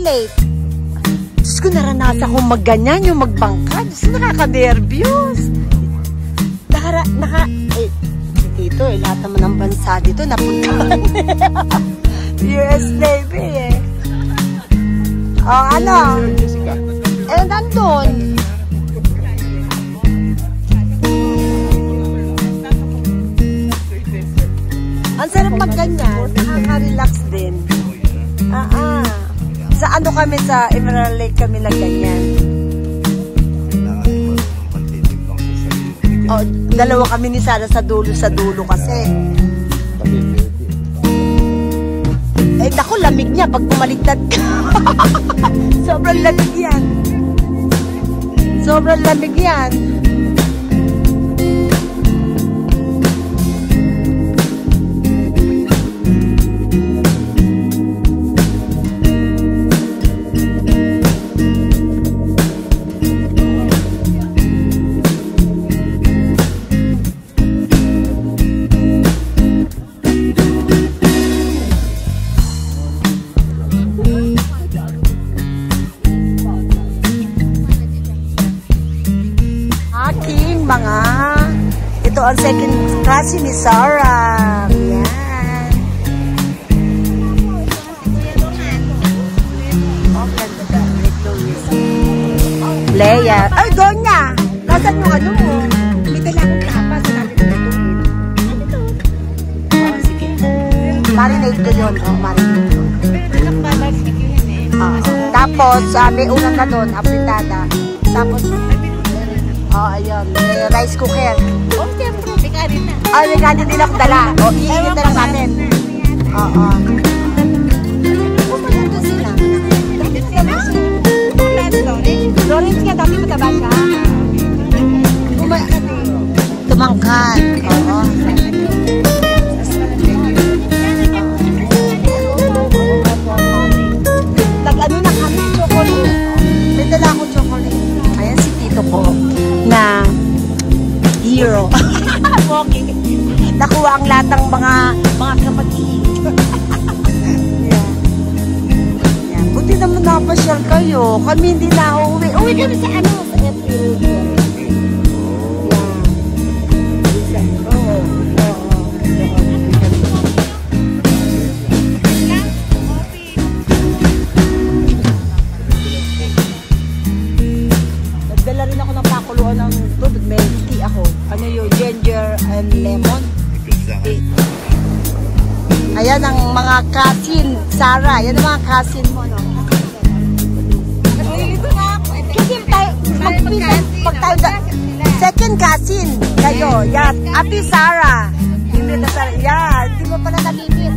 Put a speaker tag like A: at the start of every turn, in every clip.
A: late. Diyos ko, naranasan kong magganyan, yung magbangka. Diyos ko, nakaka-nervyos. Dito, lahat naman ng bansa dito, napuntahan. US Navy, eh. Oh, ano? Nandun. Ang sarap magganyan. Nakaka-relax din. Sa ano kami, sa Emerald Lake kami nagganyan. Oh, dalawa kami ni Sarah sa dulo kasi. Eh, naku, lamig niya pag pumaligtad ka. Sobrang lamig yan. Sobrang lamig yan. Ito ang second class ni Sarah. Yan. Leia. Ay, Donya! Nasaan yung ano mo? May dala akong kapas. Sinabi ko lutuin. Sige. Marinate ko yun. Marinate ko. Tapos, may ulam na doon. Apritada. Tapos, ayun. May rice cooker.
B: Siyempre, may kanin na.
A: May kanin din ako dala. Iinit na lang namin. Pumunta sila. Lawrence nga, dati mataba siya. Tumangkad. Nag-ano na kami, chocolate. May dala akong chocolate. Ayan si Tito ko na hero. Okay. Nakuha ang lahat ng mga kapatid. Yan. Buti naman napasyal kayo. Kami hindi na uuwi. Uwi kami sa ano? Sa April. Nagdala rin ako ng pakuluan ng tubig. May tea ako. Ano yung ginger and lemon. Ayan ang mga cousin, Sarah. Yan ang mga cousin mo, no? Kasi tayo, second cousin kayo. Yan, Ate Sarah. Yan, hindi mo pala namimit.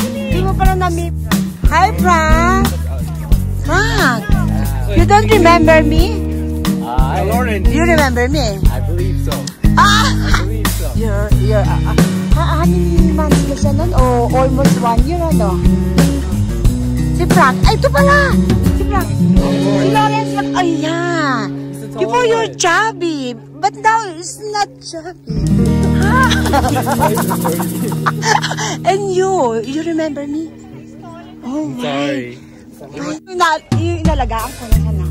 A: Hindi mo pala namimit. Hi, Frank. Frank, you don't remember me?
C: Lawrence.
A: You remember me?
C: I believe so.
A: I
C: believe so.
A: You're how many months ka siya nun? O almost 1 year, ano? Si Frank. Ay, ito pala! Si Frank. Si Lawrence. Ayan. Before you're chubby. But now, it's not chubby. And you remember me? Oh, my. Sorry. Yung inalagaan ko na sana.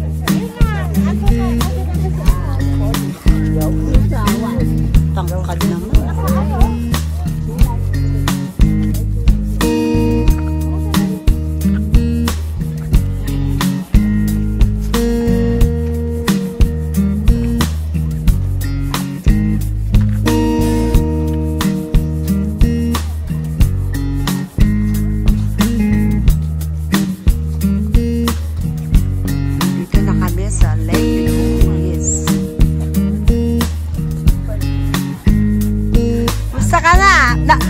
A: Tangkad naman.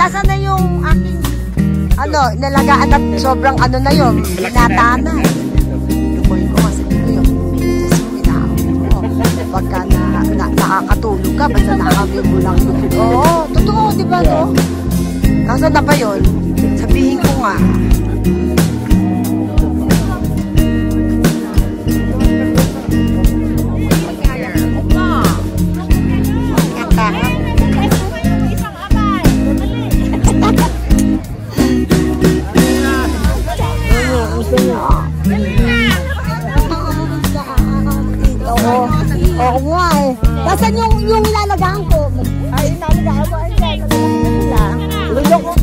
A: Nasaan na yung aking nalagaan at sobrang ano na yun, binata na. Lukuhin ko kasi dito yung medyas mo, inaawin mo. Pagka nakakatulog ka, basta nakakawin mo lang yun. Oo, totoo, di ba, no? Nasaan na ba yun? Sabihin ko nga. Oo. Oo nga eh. Nasaan yung lalagahan ko? Ay, lalagahan ko. Ay, lalagahan nila. Lulok.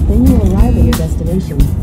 D: Then you arrive at your destination.